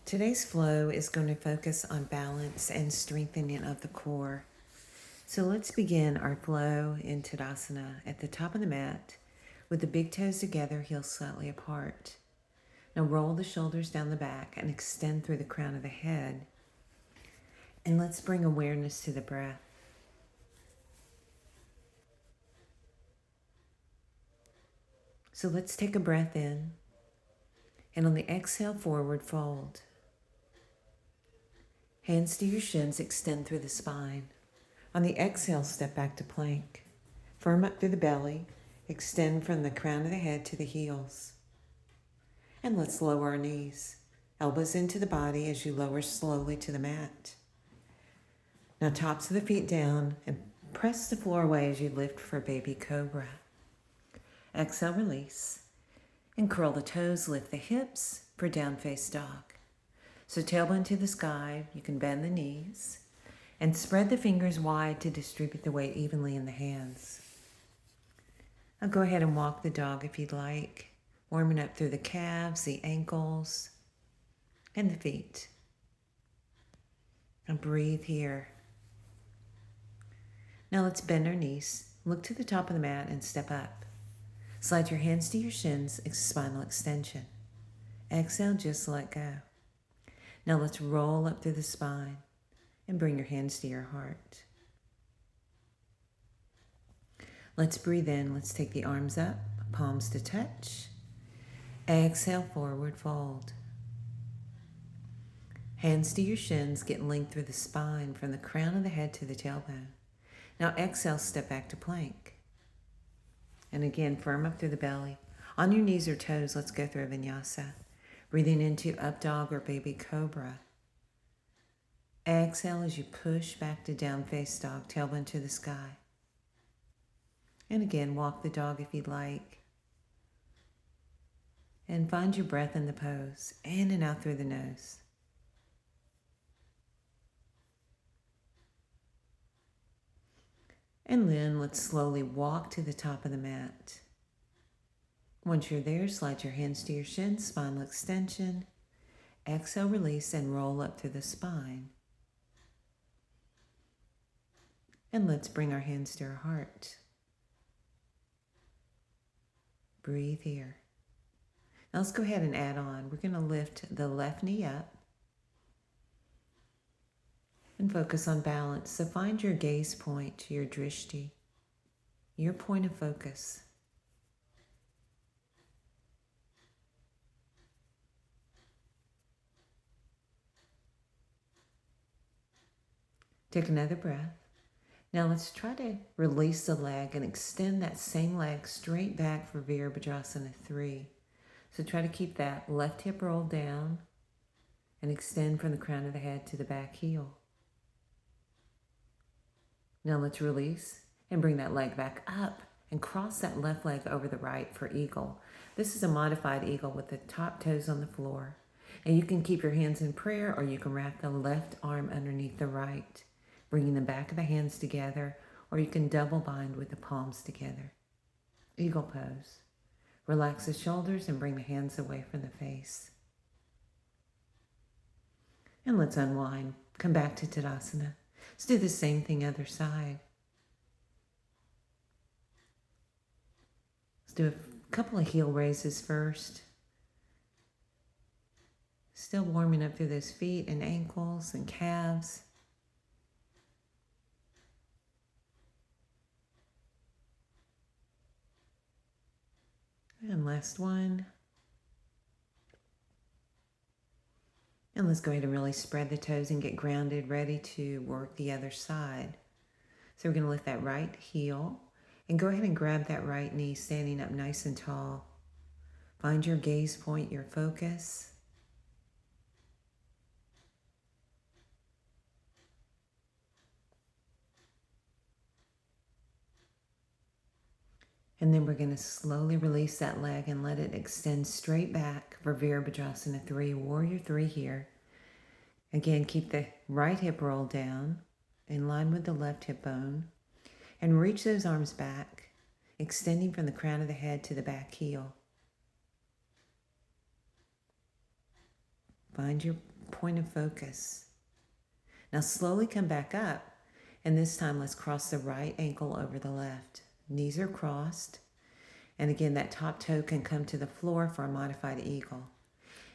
Today's flow is going to focus on balance and strengthening of the core. So let's begin our flow in Tadasana at the top of the mat with the big toes together, heels slightly apart. Now roll the shoulders down the back and extend through the crown of the head. And let's bring awareness to the breath. So let's take a breath in, and on the exhale, forward fold. Hands to your shins, extend through the spine. On the exhale, step back to plank. Firm up through the belly, extend from the crown of the head to the heels. And let's lower our knees. Elbows into the body as you lower slowly to the mat. Now tops of the feet down and press the floor away as you lift for baby cobra. Exhale, release. And curl the toes, lift the hips for down face dog. So tailbone to the sky, you can bend the knees and spread the fingers wide to distribute the weight evenly in the hands. Now go ahead and walk the dog if you'd like, warming up through the calves, the ankles, and the feet. Now breathe here. Now let's bend our knees, look to the top of the mat and step up. Slide your hands to your shins, spinal extension. Exhale, just let go. Now let's roll up through the spine and bring your hands to your heart. Let's breathe in. Let's take the arms up, palms to touch. Exhale, forward fold. Hands to your shins, get length through the spine from the crown of the head to the tailbone. Now exhale, step back to plank. And again, firm up through the belly. On your knees or toes, let's go through a vinyasa. Breathing into up dog or baby cobra. Exhale as you push back to down face dog, tailbone to the sky. And again, walk the dog if you'd like. And find your breath in the pose, in and out through the nose. And then let's slowly walk to the top of the mat. Once you're there, slide your hands to your shins, spinal extension. Exhale, release, and roll up through the spine. And let's bring our hands to our heart. Breathe here. Now let's go ahead and add on. We're going to lift the left knee up and focus on balance. So find your gaze point, your drishti, your point of focus. Take another breath. Now let's try to release the leg and extend that same leg straight back for Virabhadrasana 3. So try to keep that left hip rolled down and extend from the crown of the head to the back heel. Now let's release and bring that leg back up and cross that left leg over the right for eagle. This is a modified eagle with the top toes on the floor. And you can keep your hands in prayer or you can wrap the left arm underneath the right, bringing the back of the hands together, or you can double bind with the palms together. Eagle pose. Relax the shoulders and bring the hands away from the face. And let's unwind. Come back to Tadasana. Let's do the same thing other side. Let's do a couple of heel raises first. Still warming up through those feet and ankles and calves. And last one. And let's go ahead and really spread the toes and get grounded, ready to work the other side. So we're going to lift that right heel and go ahead and grab that right knee, standing up nice and tall. Find your gaze point, your focus. And then we're going to slowly release that leg and let it extend straight back for Virabhadrasana 3, Warrior 3 here. Again, keep the right hip rolled down in line with the left hip bone and reach those arms back, extending from the crown of the head to the back heel. Find your point of focus. Now slowly come back up, and this time let's cross the right ankle over the left. Knees are crossed, and again that top toe can come to the floor for a modified eagle.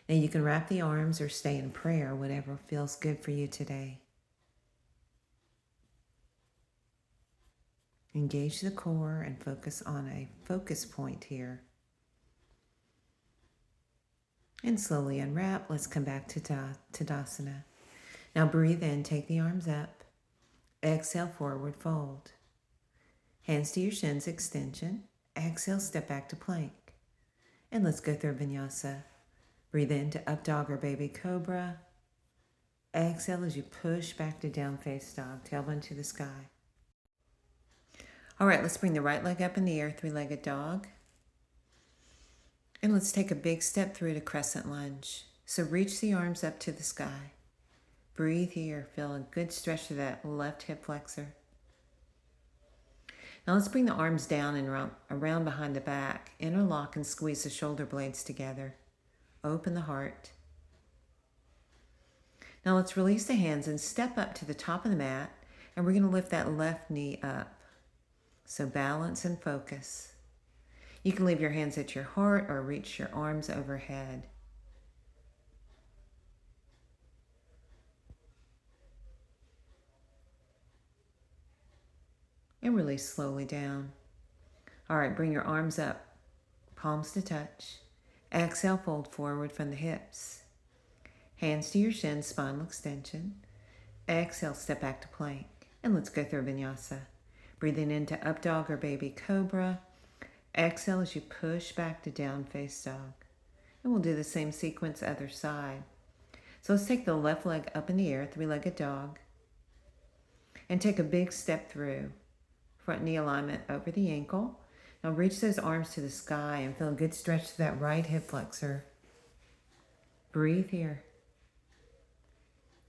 Now you can wrap the arms or stay in prayer, whatever feels good for you today. Engage the core and focus on a focus point here. And slowly unwrap. Let's come back to Tadasana. Now breathe in, take the arms up. Exhale, forward fold. Hands to your shins, extension. Exhale, step back to plank. And let's go through Vinyasa. Breathe in to up dog or baby cobra. Exhale as you push back to down face dog, tailbone to the sky. All right, let's bring the right leg up in the air, three-legged dog. And let's take a big step through to crescent lunge. So reach the arms up to the sky. Breathe here, feel a good stretch to that left hip flexor. Now let's bring the arms down and around behind the back. Interlock and squeeze the shoulder blades together. Open the heart. Now let's release the hands and step up to the top of the mat, and we're going to lift that left knee up. So balance and focus. You can leave your hands at your heart or reach your arms overhead. And release slowly down. All right, bring your arms up, palms to touch. Exhale, fold forward from the hips. Hands to your shins, spinal extension. Exhale, step back to plank. And let's go through Vinyasa. Breathing into up dog or baby cobra. Exhale as you push back to down face dog. And we'll do the same sequence other side. So let's take the left leg up in the air, three-legged dog. And take a big step through. Front knee alignment over the ankle. Now reach those arms to the sky and feel a good stretch to that right hip flexor. Breathe here.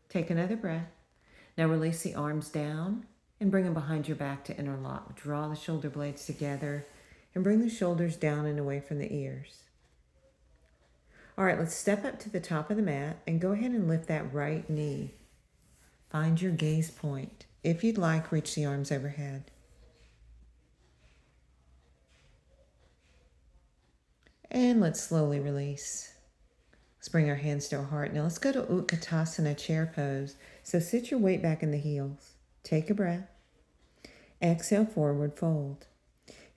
Take another breath. Now release the arms down and bring them behind your back to interlock. Draw the shoulder blades together and bring the shoulders down and away from the ears. All right, let's step up to the top of the mat and go ahead and lift that right knee. Find your gaze point. If you'd like, reach the arms overhead. And let's slowly release. Let's bring our hands to our heart. Now let's go to Utkatasana, chair pose. So sit your weight back in the heels. Take a breath. Exhale, forward fold.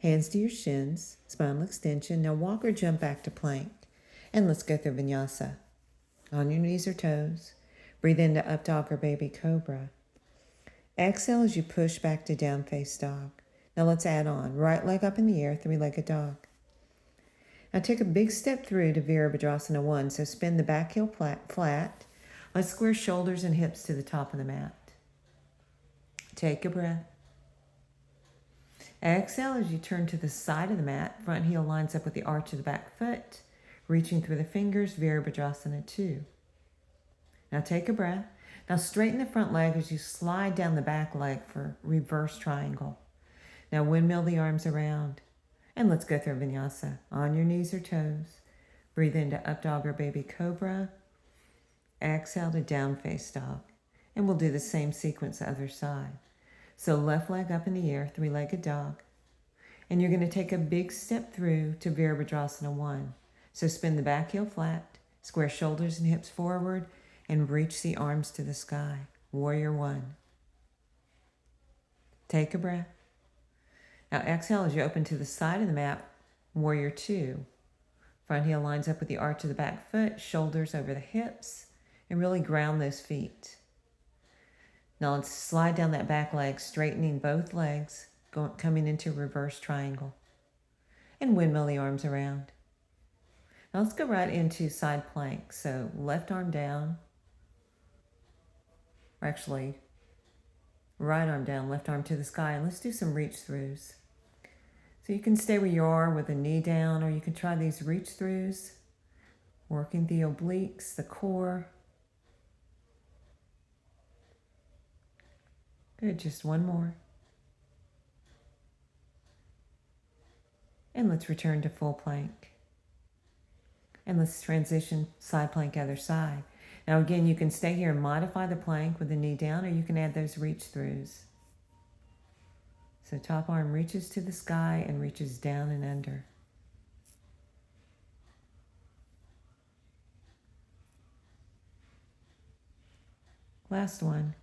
Hands to your shins, spinal extension. Now walk or jump back to plank. And let's go through Vinyasa. On your knees or toes. Breathe into up dog or baby cobra. Exhale as you push back to down face dog. Now let's add on. Right leg up in the air, three-legged dog. Now take a big step through to Virabhadrasana 1. So spin the back heel flat. Let's square shoulders and hips to the top of the mat. Take a breath. Exhale as you turn to the side of the mat. Front heel lines up with the arch of the back foot. Reaching through the fingers, Virabhadrasana 2. Now take a breath. Now straighten the front leg as you slide down the back leg for reverse triangle. Now windmill the arms around. And let's go through Vinyasa. On your knees or toes. Breathe into up dog or baby cobra. Exhale to down face dog. And we'll do the same sequence the other side. So left leg up in the air, three-legged dog. And you're going to take a big step through to Virabhadrasana 1. So spin the back heel flat, square shoulders and hips forward, and reach the arms to the sky. Warrior 1. Take a breath. Now exhale as you open to the side of the mat, Warrior 2. Front heel lines up with the arch of the back foot, shoulders over the hips, and really ground those feet. Now let's slide down that back leg, straightening both legs, coming into reverse triangle. And windmill the arms around. Now let's go right into side plank. So left arm down, or actually right arm down, left arm to the sky, and let's do some reach throughs. So you can stay where you are with a knee down, or you can try these reach throughs, working the obliques, the core. Good, just one more. And let's return to full plank. And let's transition side plank other side. Now again, you can stay here and modify the plank with the knee down, or you can add those reach throughs. So top arm reaches to the sky and reaches down and under. Last one.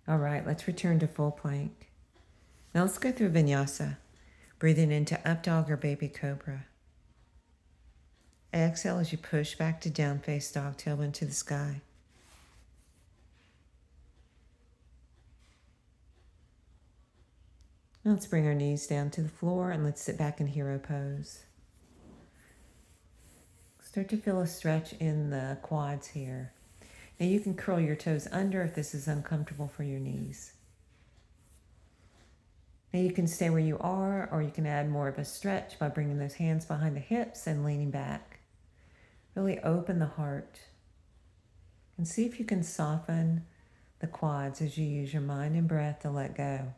All right, let's return to full plank. Now let's go through vinyasa. Breathing into up dog or baby cobra. Exhale as you push back to down face dog, tailbone to the sky. Now let's bring our knees down to the floor and let's sit back in hero pose. Start to feel a stretch in the quads here. Now you can curl your toes under if this is uncomfortable for your knees. Now you can stay where you are, or you can add more of a stretch by bringing those hands behind the hips and leaning back. Really open the heart and see if you can soften the quads as you use your mind and breath to let go.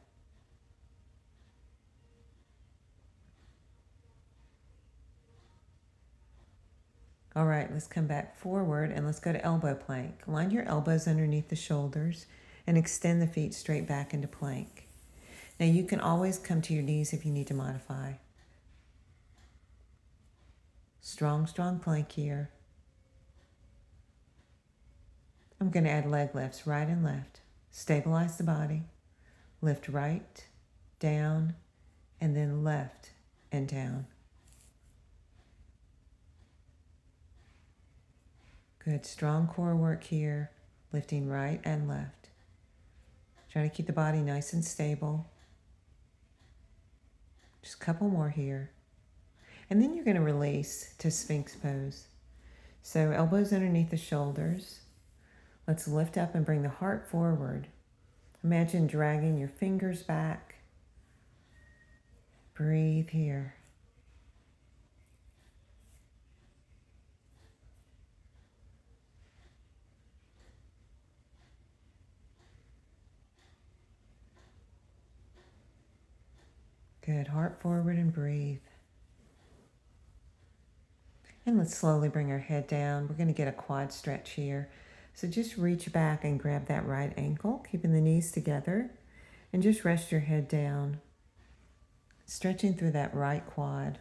All right, let's come back forward and let's go to elbow plank. Line your elbows underneath the shoulders and extend the feet straight back into plank. Now you can always come to your knees if you need to modify. Strong plank here. I'm going to add leg lifts, right and left. Stabilize the body. Lift right, down, and then left and down. Good, strong core work here, lifting right and left. Try to keep the body nice and stable. Just a couple more here. And then you're going to release to Sphinx pose. So elbows underneath the shoulders. Let's lift up and bring the heart forward. Imagine dragging your fingers back. Breathe here. Good, heart forward and breathe. And let's slowly bring our head down. We're going to get a quad stretch here. So just reach back and grab that right ankle, keeping the knees together, and just rest your head down, stretching through that right quad.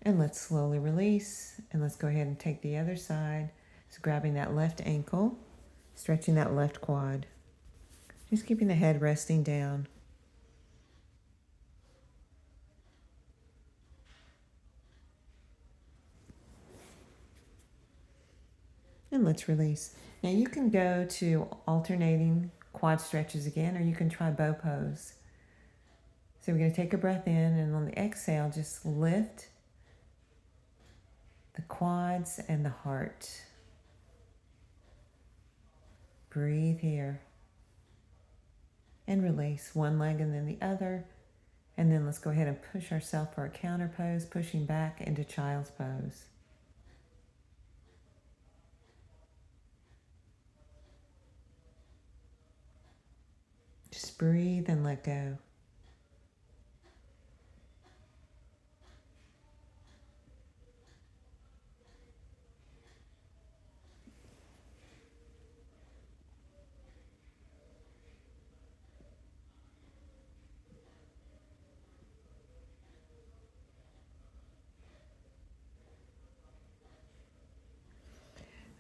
And let's slowly release, and let's go ahead and take the other side. So grabbing that left ankle, stretching that left quad. Just keeping the head resting down. And let's release. Now you can go to alternating quad stretches again, or you can try bow pose. So we're going to take a breath in, and on the exhale, just lift the quads and the heart. Breathe here. And release one leg and then the other. And then let's go ahead and push ourselves for a counter pose, pushing back into child's pose. Just breathe and let go.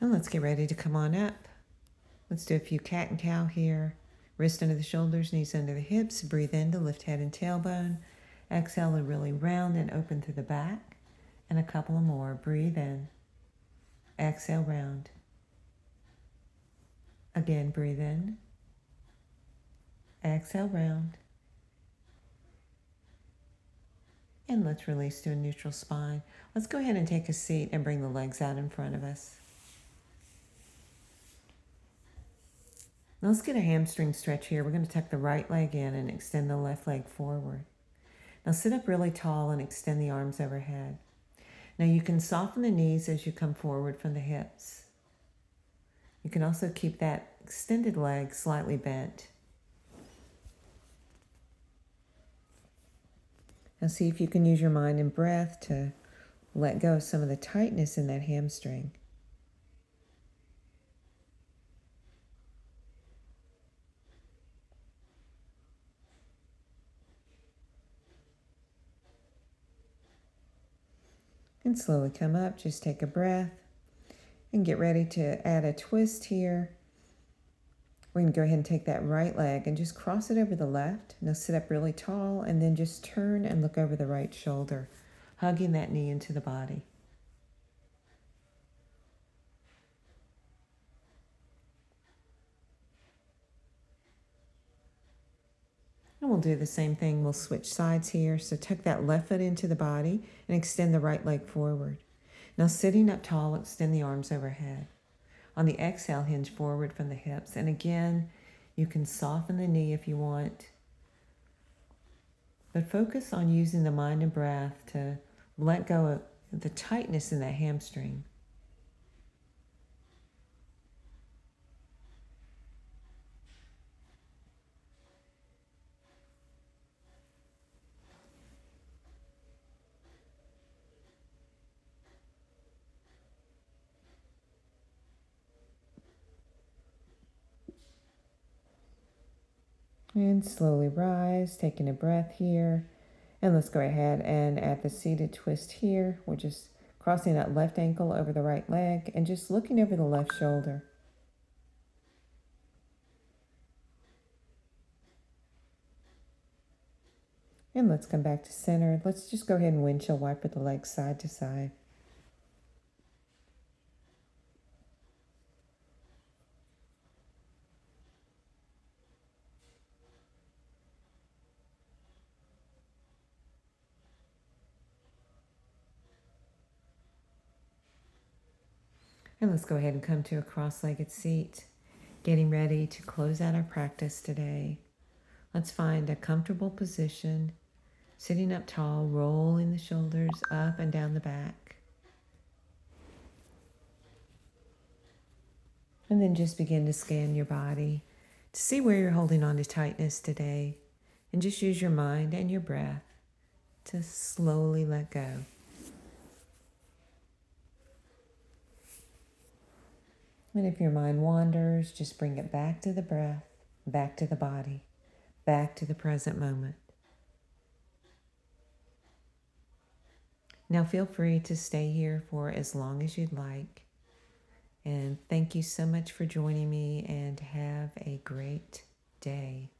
And let's get ready to come on up. Let's do a few cat and cow here. Wrist under the shoulders, knees under the hips. Breathe in to lift head and tailbone. Exhale to really round and open through the back. And a couple more. Breathe in. Exhale, round. Again, breathe in. Exhale, round. And let's release to a neutral spine. Let's go ahead and take a seat and bring the legs out in front of us. Now let's get a hamstring stretch here. We're going to tuck the right leg in and extend the left leg forward. Now sit up really tall and extend the arms overhead. Now you can soften the knees as you come forward from the hips. You can also keep that extended leg slightly bent. Now see if you can use your mind and breath to let go of some of the tightness in that hamstring. And slowly come up, just take a breath and get ready to add a twist here. We're going to go ahead and take that right leg and just cross it over the left. Now sit up really tall and then just turn and look over the right shoulder, hugging that knee into the body. And we'll do the same thing. We'll switch sides here. So tuck that left foot into the body and extend the right leg forward. Now sitting up tall, extend the arms overhead. On the exhale, hinge forward from the hips. And again, you can soften the knee if you want. But focus on using the mind and breath to let go of the tightness in that hamstring. And slowly rise, taking a breath here. And let's go ahead and add the seated twist here. We're just crossing that left ankle over the right leg and just looking over the left shoulder. And let's come back to center. Let's just go ahead and windshield wiper the legs side to side. And let's go ahead and come to a cross-legged seat, getting ready to close out our practice today. Let's find a comfortable position, sitting up tall, rolling the shoulders up and down the back. And then just begin to scan your body to see where you're holding on to tightness today. And just use your mind and your breath to slowly let go. And if your mind wanders, just bring it back to the breath, back to the body, back to the present moment. Now feel free to stay here for as long as you'd like. And thank you so much for joining me, and have a great day.